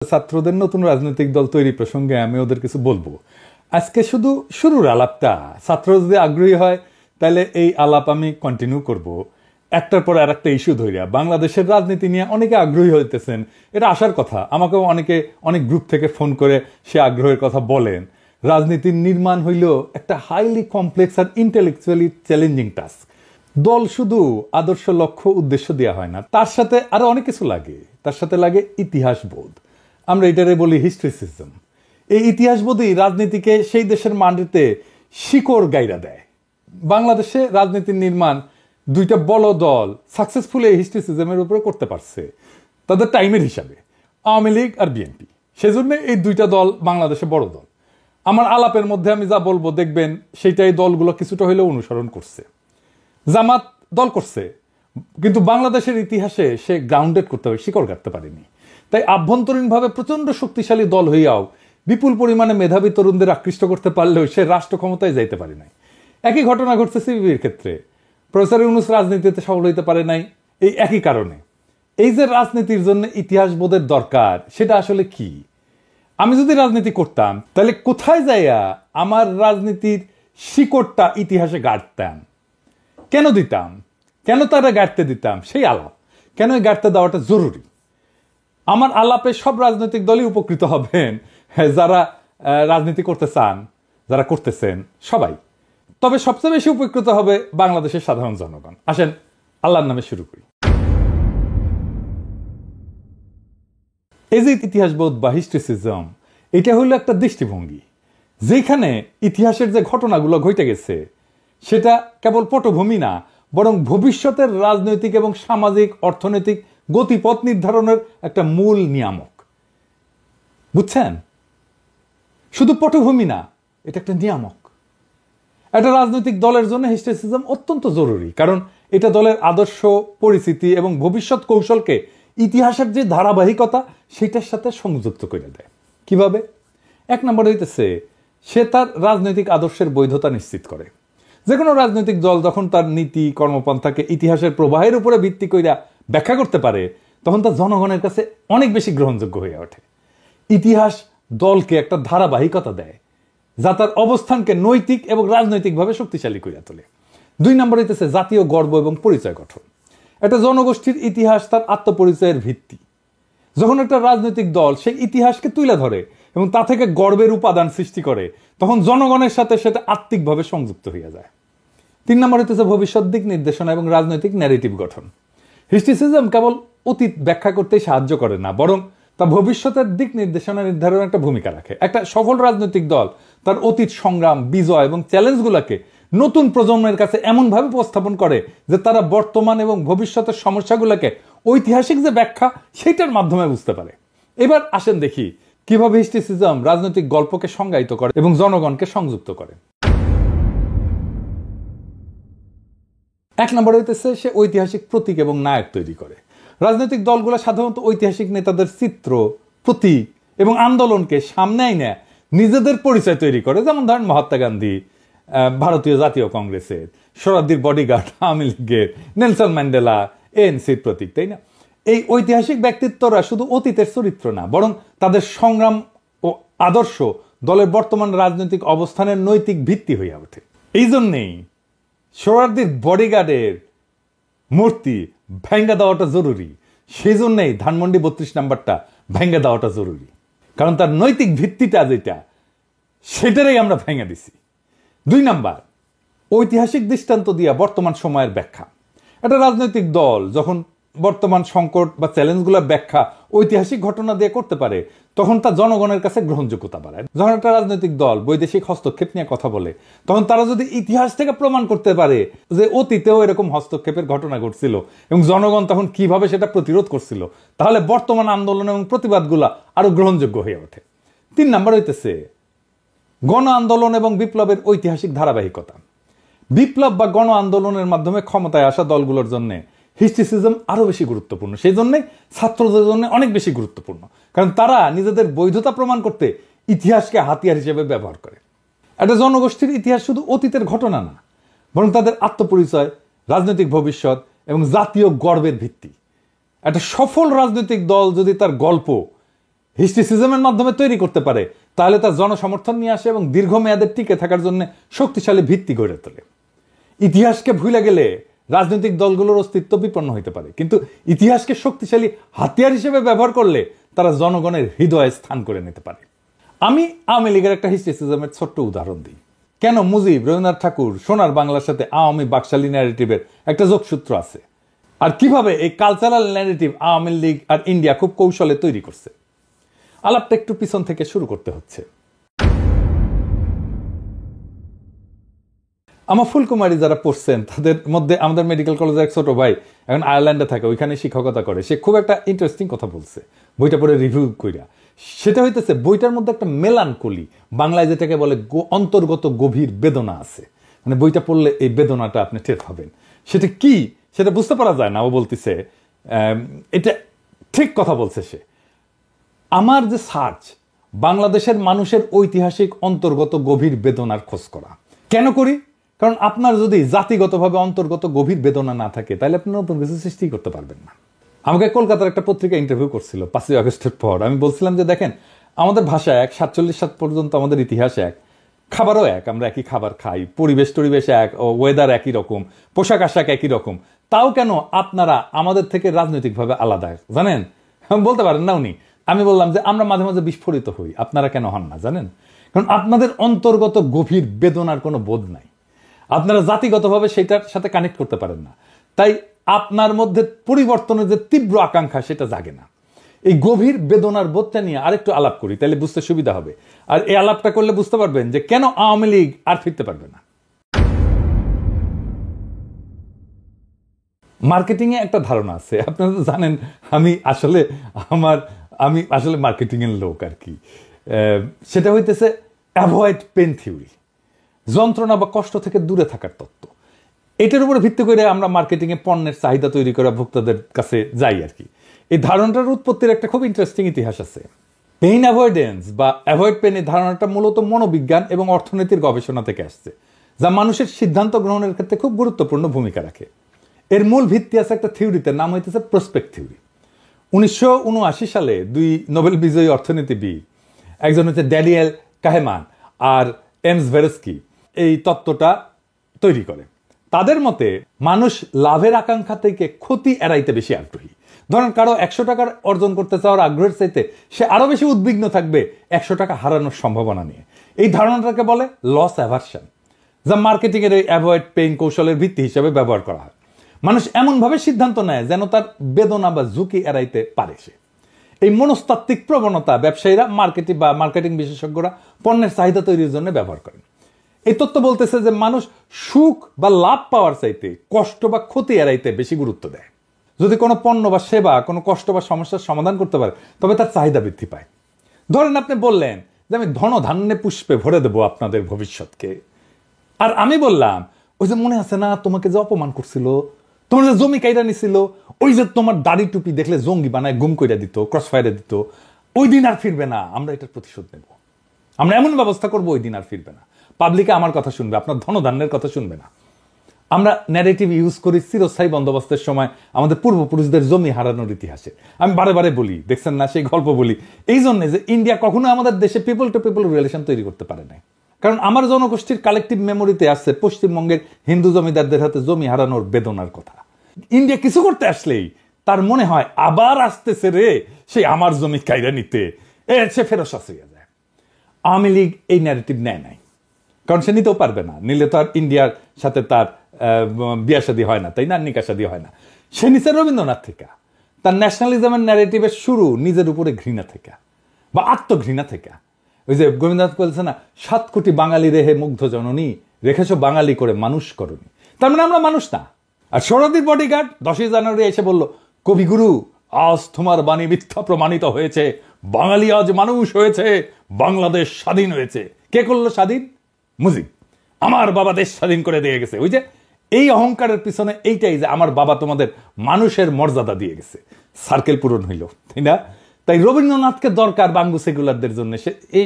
ছাত্রদের নতুন রাজনৈতিক দল তৈরি প্রসঙ্গে আমি ওদের কিছু বলবো। আজকে শুধু শুরুর আলাপটা, ছাত্র যদি আগ্রহী হয় তাহলে এই আলাপ আমি কন্টিনিউ করব। একটার পর আর একটা ইস্যু ধরিয়া বাংলাদেশের রাজনীতি নিয়ে অনেকে আগ্রহী হইতেছেন, এটা আসার কথা। আমাকেও অনেক গ্রুপ থেকে ফোন করে সে আগ্রহের কথা বলেন। রাজনীতির নির্মাণ হইল একটা হাইলি কমপ্লেক্স আর ইন্টেলেকচুয়ালি চ্যালেঞ্জিং টাস্ক। দল শুধু আদর্শ লক্ষ্য উদ্দেশ্য দেওয়া হয় না, তার সাথে আরো অনেক কিছু লাগে। তার সাথে লাগে ইতিহাস বোধ, আমরা এটারে বলি হিস্ট্রিসিজম। এই ইতিহাসবোধই রাজনীতিকে সেই দেশের মাটিতে শিকড় গাইরা দেয়। বাংলাদেশে রাজনীতির নির্মাণ দুইটা বড় দল সাকসেসফুল এই হিস্ট্রিসিজমের উপরে করতে পারছে তাদের টাইমের হিসাবে, আওয়ামী লীগ আর বিএনপি। সেজন্য এই দুইটা দল বাংলাদেশে বড় দল। আমার আলাপের মধ্যে আমি যা বলবো দেখবেন সেইটাই দলগুলো কিছুটা হইলেও অনুসরণ করছে। জামাত দল করছে, কিন্তু বাংলাদেশের ইতিহাসে সে গ্রাউন্ডেড করতে হবে, শিকড় গাড়তে পারেনি। তাই আভ্যন্তরীণভাবে প্রচন্ড শক্তিশালী দল হইয়াও বিপুল পরিমাণে মেধাবী তরুণদের আকৃষ্ট করতে পারলেও সে রাষ্ট্র ক্ষমতায় যাইতে পারে নাই। একই ঘটনা ঘটছে সিপিবির ক্ষেত্রে। প্রফেসর ইউনূস রাজনীতিতে সফল হইতে পারে নাই এই একই কারণে। এই যে রাজনীতির জন্য ইতিহাস বোধের দরকার, সেটা আসলে কি? আমি যদি রাজনীতি করতাম তাহলে কোথায় যাইয়া আমার রাজনীতির শিকড়টা ইতিহাসে গাড়তাম, কেন দিতাম, কেন তারা গাড়তে দিতাম, সেই আলাপ। কেন এই গাড়তে দেওয়াটা জরুরি। আমার আলাপে সব রাজনৈতিক দলই উপকৃত হবেন, যারা রাজনীতি করতে চান, যারা করতেছেন সবাই। তবে সবচেয়ে বেশি উপকৃত হবে বাংলাদেশের সাধারণ জনগণ। আসেন আল্লাহর নামে শুরু করি। এই যে ইতিহাসবোধ বা হিস্ট্রিসিজম, এটা হইল একটা দৃষ্টিভঙ্গি যেখানে ইতিহাসের যে ঘটনাগুলো ঘটে গেছে সেটা কেবল পটভূমি না, বরং ভবিষ্যতের রাজনৈতিক এবং সামাজিক অর্থনৈতিক গতিপথ নির্ধারণের একটা মূল নিয়ামক। বুঝছেন? শুধু পটভূমি না, এটা একটা নিয়ামক। একটা রাজনৈতিক দলের জন্য হিস্ট্রিসিজম অত্যন্ত জরুরি, কারণ এটা দলের আদর্শ, পরিস্থিতি এবং ভবিষ্যৎ কৌশলকে ইতিহাসের যে ধারাবাহিকতা সেটার সাথে সংযুক্ত করে দেয়। কিভাবে? এক নম্বরে হইতেছে সে তার রাজনৈতিক আদর্শের বৈধতা নিশ্চিত করে। যে কোনো রাজনৈতিক দল যখন তার নীতি কর্মপন্থাকে ইতিহাসের প্রবাহের উপরে ভিত্তি কইরা ব্যাখ্যা করতে পারে, তখন তা জনগণের কাছে অনেক বেশি গ্রহণযোগ্য হয়ে ওঠে। ইতিহাস দলকে একটা ধারাবাহিকতা দেয় যা তার অবস্থানকে নৈতিক এবং রাজনৈতিকভাবে শক্তিশালী করে তোলে। দুই নম্বর হইতেছে জাতীয় গর্ব এবং পরিচয় গঠন। একটা জনগোষ্ঠীর ইতিহাস তার আত্মপরিচয়ের ভিত্তি। যখন একটা রাজনৈতিক দল সেই ইতিহাসকে তুলে ধরে এবং তা থেকে গর্বের উপাদান সৃষ্টি করে, তখন জনগণের সাথে সেটা আত্মিকভাবে সংযুক্ত হয়ে যায়। তিন নম্বর হইতেছে ভবিষ্যৎ দিক নির্দেশনা এবং রাজনৈতিক ন্যারেটিভ গঠন। হিস্ট্রিসিজম কেবল অতীত ব্যাখ্যা করতেই সাহায্য করে না, বরং তা ভবিষ্যতের দিক নির্দেশনা নির্ধারণে একটা ভূমিকা রাখে। একটা সফল রাজনৈতিক দল তার অতীত সংগ্রাম, বিজয় এবং চ্যালেঞ্জগুলোকে নতুন প্রজন্মের কাছে এমনভাবে উপস্থাপন করে যে তারা বর্তমান এবং ভবিষ্যতের সমস্যাগুলোকে ঐতিহাসিক যে ব্যাখ্যা সেটার মাধ্যমে বুঝতে পারে। এবার আসেন দেখি কিভাবে হিস্ট্রিসিজম রাজনৈতিক গল্পকে সংজ্ঞায়িত করে এবং জনগণকে সংযুক্ত করে। এক নম্বর হইতেছে সে ঐতিহাসিক প্রতীক এবং নায়ক তৈরি করে। রাজনৈতিক দলগুলো সাধারণত ঐতিহাসিক নেতাদের চিত্র, প্রতীক এবং আন্দোলনকে সামনে আইনে নিজেদের পরিচয় তৈরি করে। যেমন ধরেন মহাত্মা গান্ধী ভারতীয় জাতীয় কংগ্রেসের, শরদ্দির বডিগার্ড আওয়ামী লীগের, নেলসন ম্যান্ডেলা এএনসির প্রতীক, তাই না? এই ঐতিহাসিক ব্যক্তিত্বরা শুধু অতীতের চরিত্র না, বরং তাদের সংগ্রাম ও আদর্শ দলের বর্তমান রাজনৈতিক অবস্থানের নৈতিক ভিত্তি হয়ে ওঠে। এই জন্যেই শরদ্দির বডিগার্ডের মূর্তি ভেঙ্গে দেওয়াটা জরুরি। সেই জন্যই ধানমন্ডি 32 নাম্বারটা ভেঙ্গে দেওয়াটা জরুরি, কারণ তার নৈতিক ভিত্তিটা যেটা সেটারই আমরা ভেঙে দিছি। দুই নাম্বার, ঐতিহাসিক দৃষ্টান্ত দিয়া বর্তমান সময়ের ব্যাখ্যা। একটা রাজনৈতিক দল যখন বর্তমান সংকট বা চ্যালেঞ্জগুলোর ব্যাখ্যা ঐতিহাসিক ঘটনা দিয়ে করতে পারে, তখন তা জনগণের কাছে গ্রহণযোগ্যতা বাড়ায়। যখন একটা রাজনৈতিক দল বৈদেশিক হস্তক্ষেপ নিয়ে কথা বলে, তখন তারা যদি ইতিহাস থেকে প্রমাণ করতে পারে যে অতীতেও এরকম হস্তক্ষেপের ঘটনা ঘটছিল এবং জনগণ তখন কিভাবে সেটা প্রতিরোধ করছিল, তাহলে বর্তমান আন্দোলন এবং প্রতিবাদগুলা আরো গ্রহণযোগ্য হয়ে ওঠে। তিন নাম্বার হইতেছে গণ আন্দোলন এবং বিপ্লবের ঐতিহাসিক ধারাবাহিকতা। বিপ্লব বা গণ আন্দোলনের মাধ্যমে ক্ষমতায় আসা দলগুলোর জন্য হিস্ট্রিসিজম আরো বেশি গুরুত্বপূর্ণ। সেই জন্য ছাত্রদের জন্য অনেক বেশি গুরুত্বপূর্ণ, কারণ তারা নিজেদের বৈধতা প্রমাণ করতে ইতিহাসকে হাতিয়ার হিসেবে ব্যবহার করে। একটা জনগোষ্ঠীর ইতিহাস শুধু অতীতের ঘটনা না, বরং তাদের আত্মপরিচয়, রাজনৈতিক ভবিষ্যৎ এবং জাতীয় গর্বের ভিত্তি। একটা সফল রাজনৈতিক দল যদি তার গল্প হিস্ট্রিসিজমের মাধ্যমে তৈরি করতে পারে, তাহলে তার জনসমর্থন নিয়ে আসে এবং দীর্ঘমেয়াদে টিকে থাকার জন্য শক্তিশালী ভিত্তি গড়ে তোলে। ইতিহাসকে ভুলে গেলে রাজনৈতিক দলগুলোর অস্তিত্ব বিপন্ন হতে পারে, কিন্তু ইতিহাসকে শক্তিশালী হাতিয়ার হিসেবে ব্যবহার করলে তারা জনগণের হৃদয়ে স্থান করে নিতে পারে। আমি আওয়ামী লীগের একটা হিস্ট্রিসিজমের ছোট্ট উদাহরণ দিই। কেন মুজিব, রবীন্দ্রনাথ ঠাকুর, সোনার বাংলার সাথে আওয়ামী বাকশালী ন্যারেটিভের একটা যোগসূত্র আছে, আর কিভাবে এই কালচারাল ন্যারেটিভ আওয়ামী লীগ আর ইন্ডিয়া খুব কৌশলে তৈরি করছে। আলাপটা একটু পিছন থেকে শুরু করতে হচ্ছে। আমার ফুলকুমারী যারা পড়ছেন তাদের মধ্যে আমাদের মেডিকেল কলেজের এক ছোট ভাই এখন আয়ারল্যান্ডে থাকে, ওইখানে শিক্ষকতা করে। সে খুব একটা ইন্টারেস্টিং কথা বলছে বইটা পড়ে রিভিউ কইরা। সেটা হইতেছে বইটার মধ্যে একটা মেলানকলি, বাংলায় যেটাকে বলে অন্তর্গত গভীর বেদনা আছে। মানে বইটা পড়লে এই বেদনাটা আপনি টের পাবেন। সেটা কি সেটা বুঝতে পারা যায় না। ও বলতেছে এটা ঠিক কথা বলছে সে। আমার যে সার্চ, বাংলাদেশের মানুষের ঐতিহাসিক অন্তর্গত গভীর বেদনার খোঁজ করা। কেন করি? কারণ আপনার যদি জাতিগতভাবে অন্তর্গত গভীর বেদনা না থাকে তাহলে আপনি নতুন কিছু সৃষ্টি করতে পারবেন না। আমাকে কলকাতার একটা পত্রিকা ইন্টারভিউ করছিল 5ই আগস্টের পর। আমি বলছিলাম যে দেখেন, আমাদের ভাষা এক, 47 সাল পর্যন্ত আমাদের ইতিহাস এক, খাবারও এক, আমরা একই খাবার খাই, পরিবেশ এক, ওয়েদার একই রকম, পোশাক আশাক একই রকম, তাও কেন আপনারা আমাদের থেকে রাজনৈতিকভাবে আলাদা জানেন? বলতে পারেন না উনি। আমি বললাম যে আমরা মাঝে মাঝে বিস্ফোরিত হই, আপনারা কেন হন না জানেন? কারণ আপনাদের অন্তর্গত গভীর বেদনার কোনো বোধ নাই, আপনারা জাতিগতভাবে সেটার সাথে কানেক্ট করতে পারেন না, তাই আপনার মধ্যে পরিবর্তনের যে তীব্র আকাঙ্ক্ষা সেটা জাগে না। এই গভীর বেদনার বোধটা নিয়ে আরেকটু আলাপ করি, তাহলে বুঝতে সুবিধা হবে। আর এই আলাপটা করলে বুঝতে পারবেন যে কেন আওয়ামী লীগ আর ফিরতে পারবে না। মার্কেটিং এ একটা ধারণা আছে, আপনারা তো জানেন আমি আসলে মার্কেটিং এর লোক আর কি। সেটা হইতেছে অ্যাভয়েড পেন থিওরি, যন্ত্রণা বা কষ্ট থেকে দূরে থাকার তত্ত্ব। এটার উপরে ভিত্তি করে আমরা মার্কেটিং এ পণ্যের চাহিদা তৈরি করা ভোক্তাদের কাছে যাই আর কি। এই ধারণাটার উৎপত্তির একটা খুব ইন্টারেস্টিং ইতিহাস আছে। পেইন অ্যাভয়েডেন্স বা অ্যাভয়েড পেন এই ধারণাটা মূলত মনোবিজ্ঞান এবং অর্থনীতির গবেষণা থেকে আসছে, যা মানুষের সিদ্ধান্ত গ্রহণের ক্ষেত্রে খুব গুরুত্বপূর্ণ ভূমিকা রাখে। এর মূল ভিত্তি আছে একটা থিওরিতে, নাম হইতেছে প্রসপেক্ট থিওরি। 1979 সালে 2 নোবেল বিজয়ী অর্থনীতিবিদ, একজন হচ্ছে ড্যানিয়েল কাহেমান আর এমস ভেরেস্কি, এই তত্ত্বটা তৈরি করে। তাদের মতে মানুষ লাভের আকাঙ্ক্ষা থেকে ক্ষতি এড়াইতে বেশি আগ্রহী। ধরেন কারো 100 টাকার অর্জন করতে চাওয়ার আগ্রহের চাইতে সে আরো বেশি উদ্বিগ্ন থাকবে 100 টাকা হারানোর সম্ভাবনা নিয়ে। এই ধারণাটাকে বলে লস অ্যাভারশন, যা মার্কেটিং এর এই অ্যাভয়েড পেইন কৌশলের ভিত্তি হিসেবে ব্যবহার করা হয়। মানুষ এমনভাবে সিদ্ধান্ত নেয় যেন তার বেদনা বা ঝুঁকি এড়াইতে পারে সে। এই মনস্তাত্ত্বিক প্রবণতা ব্যবসায়ীরা মার্কেটিং বিশেষজ্ঞরা পণ্যের চাহিদা তৈরির জন্য ব্যবহার করেন। এই তত্ত্ব বলতেছে যে মানুষ সুখ বা লাভ পাওয়ার চাইতে কষ্ট বা ক্ষতি এড়াইতে বেশি গুরুত্ব দেয়। যদি কোনো পণ্য বা সেবা কোনো কষ্ট বা সমস্যার সমাধান করতে পারে তবে তার চাহিদা বৃদ্ধি পায়। ধরেন আপনি বললেন যে আমি ধন ধান্যে পুষ্পে ভরে দেবো আপনাদের ভবিষ্যৎকে, আর আমি বললাম ওই যে মনে আছে না তোমাকে যে অপমান করছিল, তোমার যে জমি কাইরা নিছিল, ওই যে তোমার দাড়ি টুপি দেখলে জঙ্গি বানায় গুম কইরা দিত, ক্রস ফায়ারে দিত, ওই দিন আর ফিরবে না, আমরা এটার প্রতিশোধ নেব, আমরা এমন ব্যবস্থা করবো ওই দিন আর ফিরবে না। পাবলিকে আমার কথা শুনবে, আপনার ধনধান্যের কথা শুনবে না। আমরা ন্যারেটিভ ইউজ করি চিরস্থায়ী বন্দোবস্তের সময় আমাদের পূর্বপুরুষদের জমি হারানোর ইতিহাসে। আমি বারে বারে বলি, দেখছেন না সেই গল্প বলি এই জন্য যে ইন্ডিয়া কখনো আমাদের দেশে পিপল টু পিপল রিলেশন তৈরি করতে পারে নাই। কারণ আমার জনগোষ্ঠীর কালেকটিভ মেমোরিতে আসছে পশ্চিমবঙ্গের হিন্দু জমিদারদের হাতে জমি হারানোর বেদনার কথা। ইন্ডিয়া কিছু করতে আসলেই তার মনে হয় আবার আসতেছে রে সেই আমার জমি কাইরা নিতে, সে ফেরত হয়ে যায়। আওয়ামী লীগ এই ন্যারেটিভ নেয় নাই, কারণ সে নিতেও পারবে না, নিলে তো আর ইন্ডিয়ার সাথে তার বিয়া শাদী হয় না, তাই না, নিকা শাদী হয় না। সে নিচে রবীন্দ্রনাথ থেকে, তার ন্যাশনালিজমের ন্যারেটিভের শুরু নিজের উপরে ঘৃণা থেকে বা আত্মঘৃণা থেকে। ওই যে গোবিন্দনাথ বলছে না, 7 কোটি বাঙালি রেহে মুগ্ধ জননী, রেখেছ বাঙালি করে মানুষ করনি। তার মানে আমরা মানুষ না। আর সরদির বডিগার্ড 10ই জানুয়ারি এসে বলল, কবিগুরু আজ তোমার বাণী মিথ্যা প্রমাণিত হয়েছে, বাঙালি আজ মানুষ হয়েছে, বাংলাদেশ স্বাধীন হয়েছে। কে করলো স্বাধীন? মুজিব। আমার বাবা দেশ স্বাধীন করে দিয়ে গেছে। ওই যে এই অহংকারের পিছনে এইটাই যে আমার বাবা তোমাদের মানুষের মর্যাদা দিয়ে গেছে, সার্কেল পূরণ হইল, তাই না? তাই রবীন্দ্রনাথকে দরকার বাঙ্গু সেকুলারদের জন্য।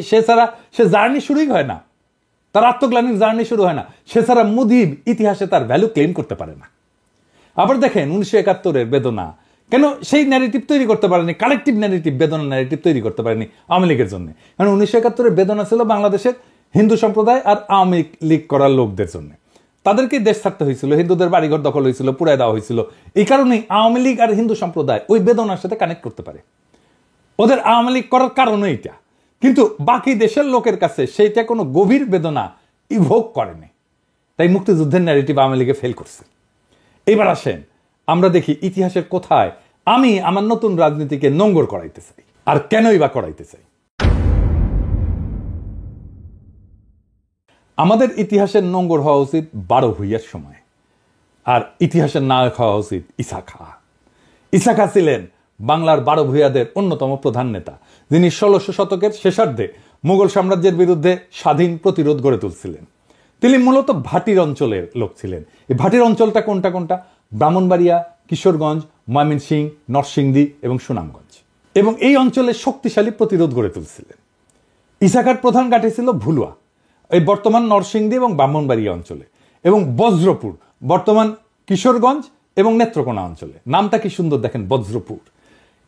সে ছাড়া সে জার্নি শুরুই হয় না, তার আত্মগ্লানির জার্নি শুরু হয় না। সে ছাড়া মুজিব ইতিহাসে তার ভ্যালু ক্লেম করতে পারে না। আবার দেখেন 1971-এর বেদনা কেন সেই ন্যারেটিভ তৈরি করতে পারেনি, কালেকটিভ ন্যারেটিভ, বেদনা ন্যারেটিভ তৈরি করতে পারেনি আওয়ামী লীগের জন্য? কারণ 1971-এর বেদনা ছিল বাংলাদেশের হিন্দু সম্প্রদায় আর আওয়ামী লীগ করার লোকদের জন্য। তাদেরকে দেশ ছাড়তে হয়েছিল, হিন্দুদের বাড়িঘর দখল হয়েছিল, পুড়ায় দেওয়া হয়েছিল। এই কারণেই আওয়ামী লীগ আর হিন্দু সম্প্রদায় ওই বেদনার সাথে কানেক্ট করতে পারে। ওদের আওয়ামী লীগ করার কারণও এইটা। কিন্তু বাকি দেশের লোকের কাছে সেইটা কোনো গভীর বেদনা ইভোক করেনি। তাই মুক্তিযুদ্ধের ন্যারেটিভ আওয়ামী লীগে ফেল করছে। এবার আসেন আমরা দেখি ইতিহাসের কোথায় আমি আমার নতুন রাজনীতিকে নোংর করাইতে চাই, আর কেনই বা করাইতে চাই। আমাদের ইতিহাসের নোংর হওয়া উচিত 12 ভূঁইয়ার সময়, আর ইতিহাসের নায়ক হওয়া উচিত ঈসা খাঁ। ঈসা খাঁ ছিলেন বাংলার 12 ভূঁইয়াদের অন্যতম প্রধান নেতা, যিনি 1600 শতকের শেষার্ধে মুঘল সাম্রাজ্যের বিরুদ্ধে স্বাধীন প্রতিরোধ গড়ে তুলছিলেন। তিনি মূলত ভাটির অঞ্চলের লোক ছিলেন। এই ভাটির অঞ্চলটা কোনটা কোনটা? ব্রাহ্মণবাড়িয়া, কিশোরগঞ্জ, ময়মনসিংহ, নরসিংদী এবং সুনামগঞ্জ। এবং এই অঞ্চলে শক্তিশালী প্রতিরোধ গড়ে তুলছিলেন। ঈসা খাঁর প্রধান ঘাঁটি ছিল ভুলুয়া, এই বর্তমান নরসিংদী এবং ব্রাহ্মণবাড়িয়া অঞ্চলে, এবং বজ্রপুর বর্তমান কিশোরগঞ্জ এবং নেত্রকোনা অঞ্চলে। নামটা কি সুন্দর দেখেন, বজ্রপুর।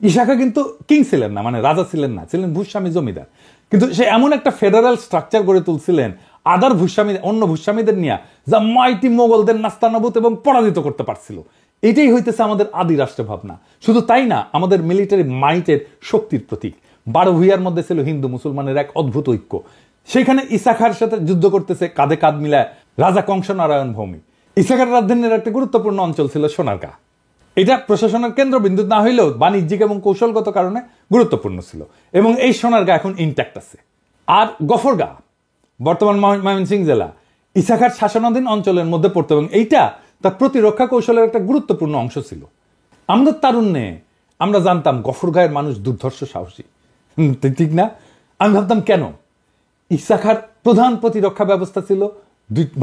ঈসা খাঁ কিন্তু কিং ছিলেন না, মানে রাজা ছিলেন না, ছিলেন ভূস্বামী জমিদার। কিন্তু সে এমন একটা ফেডারেল স্ট্রাকচার গড়ে তুলছিলেন আদার ভূস্বামী, অন্য ভূস্বামীদের নিয়ে, যা মাইটি মোগলদের নাস্তানাবুদ এবং পরাজিত করতে পারছিল। এটাই হইতেছে আমাদের আদি রাষ্ট্র ভাবনা। শুধু তাই না, আমাদের মিলিটারি মাইটের শক্তির প্রতীক। 12 ভূঁইয়ার মধ্যে ছিল হিন্দু মুসলমানের এক অদ্ভুত ঐক্য। সেখানে ঈসা খাঁর সাথে যুদ্ধ করতেছে কাঁধে কাঁধ মিলায় রাজা কংসনারায়ণ ভৌমিক। ঈসা খাঁর রাজধানীর একটা গুরুত্বপূর্ণ অঞ্চল ছিল সোনারগাঁ। এটা প্রশাসনের কেন্দ্রবিন্দু না হইলেও বাণিজ্যিক এবং কৌশলগত কারণে গুরুত্বপূর্ণ ছিল, এবং এই সোনারগাঁ এখন ইনট্যাক্ট আছে। আর গফরগাঁ বর্তমান ময়মনসিংহ জেলা ঈসা খাঁর শাসনাধীন অঞ্চলের মধ্যে পড়তো, এবং এইটা তার প্রতিরক্ষা কৌশলের একটা গুরুত্বপূর্ণ অংশ ছিল। আমাদের তারুণ্যে আমরা জানতাম গফরগাঁয়ের মানুষ দুর্ধর্ষ সাহসী, ঠিক না? আমি ভাবতাম কেন? ঈসা খাঁর প্রধান প্রতিরক্ষা ব্যবস্থা ছিল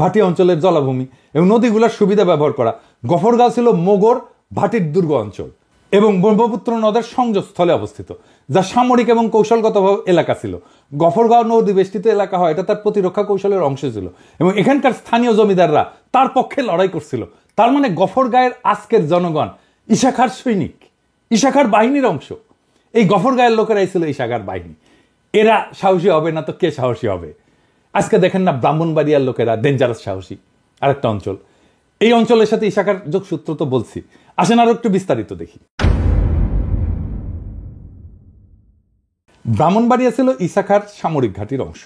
ভাটি অঞ্চলের জলাভূমি এবং নদীগুলোর সুবিধা ব্যবহার করা। গফরগাঁও ছিল মোগর ভাটির দুর্গ অঞ্চল এবং ব্রহ্মপুত্র নদের সংযোগস্থলে অবস্থিত, যা সামরিক এবং কৌশলগত এলাকা ছিল। গফরগাঁও নদী বেষ্টিত এলাকা হয়, এটা তার প্রতিরক্ষা কৌশলের অংশ ছিল, এবং এখানকার স্থানীয় জমিদাররা তার পক্ষে লড়াই করছিল। তার মানে গফরগাঁয়ের আজকের জনগণ ঈসা খাঁর সৈনিক, ঈসা খাঁর বাহিনীর অংশ। এই গফরগাঁয়ের লোকেরাই ছিল ঈসা খাঁর বাহিনী। এরা সাহসী হবে না তো কে সাহসী হবে? আজকে দেখেন না ব্রাহ্মণবাড়িয়ার লোকেরা ডেঞ্জারাস সাহসী, আরেকটা অঞ্চল। এই অঞ্চলের সাথে ঈসা খাঁর যোগসূত্র তো বলছি, আসেন আরো একটু বিস্তারিত দেখি। ব্রাহ্মণবাড়িয়া ছিল ঈসা খাঁর সামরিক ঘাঁটির অংশ।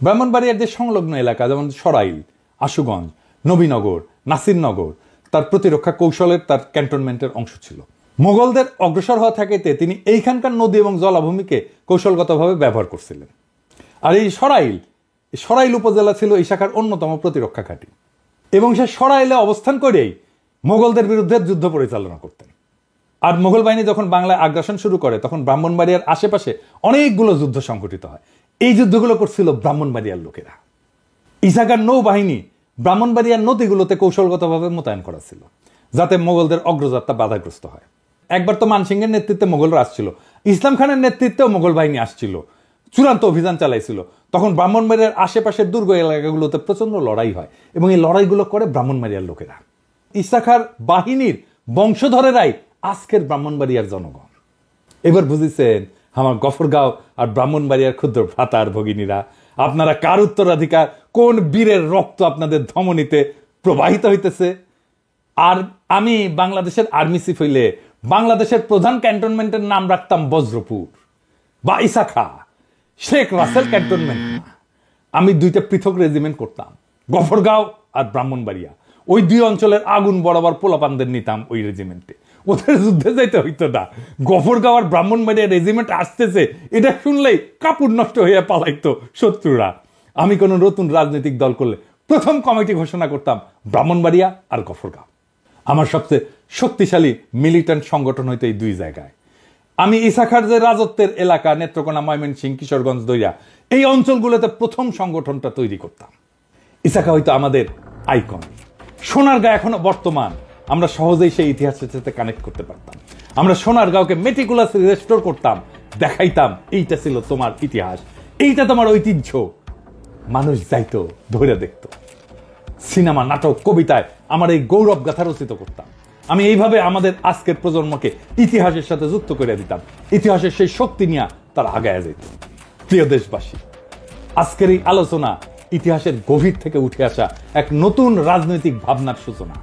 ব্রাহ্মণবাড়িয়ার যে সংলগ্ন এলাকা, যেমন সরাইল, আশুগঞ্জ, নবীনগর, নাসিরনগর, তার প্রতিরক্ষা কৌশলের, তার ক্যান্টনমেন্টের অংশ ছিল। মোগলদের অগ্রসর হওয়া থাকাতে তিনি এইখানকার নদী এবং জলাভূমিকে কৌশলগতভাবে ব্যবহার করছিলেন। আর এই সরাইল উপজেলা ছিল ঈসা খাঁর অন্যতম প্রতিরক্ষা ঘাঁটি, এবং সে সরাইলে অবস্থান করেই মোগলদের বিরুদ্ধে যুদ্ধ পরিচালনা করতেন। আর মোগল বাহিনী যখন বাংলায় আগ্রাসন শুরু করে, তখন ব্রাহ্মণবাড়িয়ার আশেপাশে অনেকগুলো যুদ্ধ সংঘটিত হয়। এই যুদ্ধগুলো করছিল ব্রাহ্মণবাড়িয়ার লোকেরা। ঈসা খাঁর নৌবাহিনী ব্রাহ্মণবাড়িয়ার নদীগুলোতে কৌশলগতভাবে মোতায়েন করা ছিল, যাতে মোগলদের অগ্রযাত্রা বাধাগ্রস্ত হয়। একবার তো মানসিংহের নেতৃত্বে মোগলরা আসছিল, ইসলাম খানের নেতৃত্বেও মোগল বাহিনী আসছিল, চূড়ান্ত অভিযান চালাইছিল। তখন ব্রাহ্মণবাড়িয়ার আশেপাশের দুর্গ এলাকাগুলোতে প্রচন্ড লড়াই হয়, এবং এই লড়াইগুলো করে ব্রাহ্মণবাড়িয়ার লোকেরা। ঈসা খাঁর বাহিনীর বংশধরেরাই আজকের ব্রাহ্মণবাড়িয়ার জনগণ। এবার বুঝেছেন আমার গফরগাঁও আর ব্রাহ্মণবাড়িয়ার ক্ষুদ্র ভ্রাতা আর ভগিনীরা, আপনারা কার উত্তরাধিকার, কোন বীরের রক্ত আপনাদের ধমনীতে প্রবাহিত হইতেছে। আর আমি বাংলাদেশের আর্মি চিফ হইলে বাংলাদেশের প্রধান ক্যান্টনমেন্টের নাম রাখতাম বজ্রপুর বা ঈসা খাঁ। শেখ রাসেল ক্যান্টনমেন্ট না, আমি দুইটা পৃথক রেজিমেন্ট করতাম, গফরগাঁও আর ব্রাহ্মণবাড়িয়া। ওই দুই অঞ্চলের আগুন বরাবর পোলাপানদের নিতাম ওই রেজিমেন্টে, ওদের যুদ্ধে যাইতে হইতো না। গফরগাঁও আর ব্রাহ্মণবাড়িয়া রেজিমেন্ট আসতেছে এটা শুনলেই কাপড় নষ্ট হইয়া পালাইতো শত্রুরা। আমি কোনো নতুন রাজনৈতিক দল করলে প্রথম কমিটি ঘোষণা করতাম ব্রাহ্মণবাড়িয়া আর গফরগাঁও। আমার সবচেয়ে শক্তিশালী মিলিটেন্ট সংগঠন হইতো এই দুই জায়গায়। আমি ঈসা খাঁর যে রাজত্বের এলাকা নেত্রকোনা, ময়মনসিংহ, কিশোরগঞ্জ, দইয়া, এই অঞ্চলগুলোতে প্রথম সংগঠনটা তৈরি করতাম। ঈসা খাঁ হয়তো আমাদের আইকন। সোনারগাঁ এখনো বর্তমান, আমরা সহজেই সেই ইতিহাসের সাথে কানেক্ট করতে পারতাম। আমরা সোনারগাঁওকে মেটিকুলাসলি রেস্টোর করতাম, দেখাইতাম এইটা ছিল তোমার ইতিহাস, এইটা তোমার ঐতিহ্য। মানুষ যাইতো, ধরে দেখতো। সিনেমা, নাটক, কবিতায় আমার এই গৌরব গাথা রচিত করতাম। আমি এইভাবে আমাদের আজকের প্রজন্মকে ইতিহাসের সাথে যুক্ত করে দিতাম, ইতিহাসের সেই শক্তি নিয়ে তারা আগায় যেত। প্রিয় দেশবাসী, আজকের এই আলোচনা ইতিহাসের গভীর থেকে উঠে আসা এক নতুন রাজনৈতিক ভাবনার সূচনা।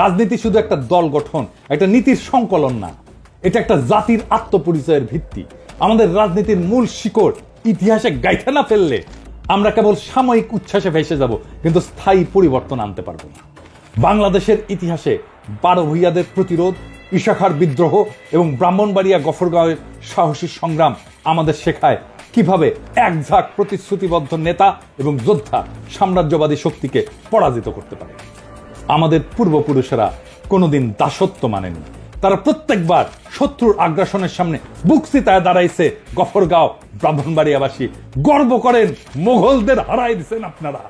রাজনীতি শুধু একটা দল গঠন, একটা নীতির সংকলন না, এটা একটা জাতির আত্মপরিচয়ের ভিত্তি। আমাদের রাজনীতির মূল শিকড় ইতিহাসে গাইথা না ফেললে আমরা কেবল সাময়িক উচ্ছ্বাসে ভেসে যাব, কিন্তু স্থায়ী পরিবর্তন আনতে পারবো না। বাংলাদেশের ইতিহাসে 12 ভূঁইয়াদের প্রতিরোধ, ইশাখার বিদ্রোহ এবং ব্রাহ্মণবাড়িয়া গফরগাঁওয়ের সাহসী সংগ্রাম আমাদের শেখায় কিভাবে এক ঝাঁক প্রতিশ্রুতিবদ্ধ নেতা এবং যোদ্ধা সাম্রাজ্যবাদী শক্তিকে পরাজিত করতে পারে। আমাদের পূর্বপুরুষেরা কোনোদিন দাসত্ব মানেনি, তারা প্রত্যেকবার শত্রুর আগ্রাসনের সামনে বুক চিতায় দাঁড়াইছে। গফরগাঁও ব্রাহ্মণবাড়িয়াবাসী গর্ব করেন, মোগলদের হারাই দিচ্ছেন আপনারা।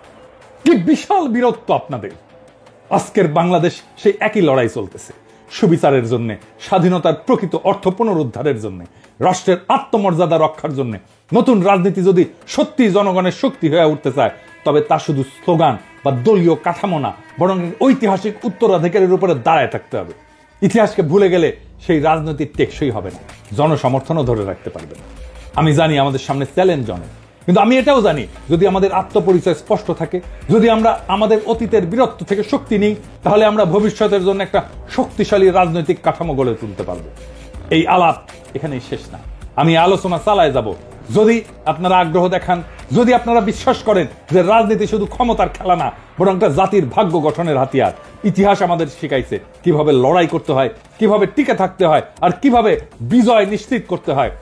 কি বিশাল বীরত্ব আপনাদের! আজকের বাংলাদেশ সেই একই লড়াই চলতেছে, সুবিচারের জন্য, স্বাধীনতার প্রকৃত অর্থ পুনরুদ্ধারের জন্য, রাষ্ট্রের আত্মমর্যাদা রক্ষার জন্য। নতুন রাজনীতি যদি সত্যি জনগণের শক্তি হয়ে উঠতে চায়, তবে তা শুধু স্লোগান বা দলীয় কাঠামো না, বরং ঐতিহাসিক উত্তরাধিকারের উপরে দাঁড়ায় থাকতে হবে। ইতিহাসকে ভুলে গেলে সেই রাজনৈতিক টেকসই হবে না, জনসমর্থনও ধরে রাখতে পারবে না। আমি জানি আমাদের সামনে চ্যালেঞ্জ অনেক, কিন্তু আমি এটাও জানি যদি আমাদের আত্মপরিচয় স্পষ্ট থাকে, যদি আমরা আমাদের অতীতের বীরত্ব থেকে শক্তি নিই, তাহলে আমরা ভবিষ্যতের জন্য একটা শক্তিশালী রাজনৈতিক কাঠামো গড়ে তুলতে পারবো। এই আলাপ এখানেই শেষ না, আমি আলোচনা চালায় যাব। যদি আপনারা আগ্রহ দেখান, যদি আপনারা বিশ্বাস করেন যে রাজনীতি শুধু ক্ষমতার খেলা না, বরং একটা জাতির ভাগ্য গঠনের হাতিয়ার। ইতিহাস আমাদের শিখাইছে কিভাবে লড়াই করতে হয়, কিভাবে টিকে থাকতে হয়, আর কিভাবে বিজয় নিশ্চিত করতে হয়।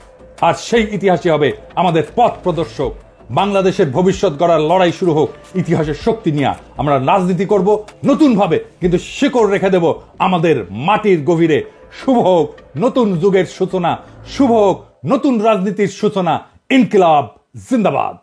আর সেই ইতিহাসই হবে আমাদের পথ প্রদর্শক। বাংলাদেশের ভবিষ্যৎ গড়ার লড়াই শুরু হোক ইতিহাসের শক্তি নিয়ে। আমরা রাজনীতি করব নতুন ভাবে, কিন্তু শিকড় রেখে দেব আমাদের মাটির গভীরে। শুভ হোক নতুন যুগের সূচনা, শুভ হোক নতুন রাজনীতির সূচনা। ইনকিলাব জিন্দাবাদ।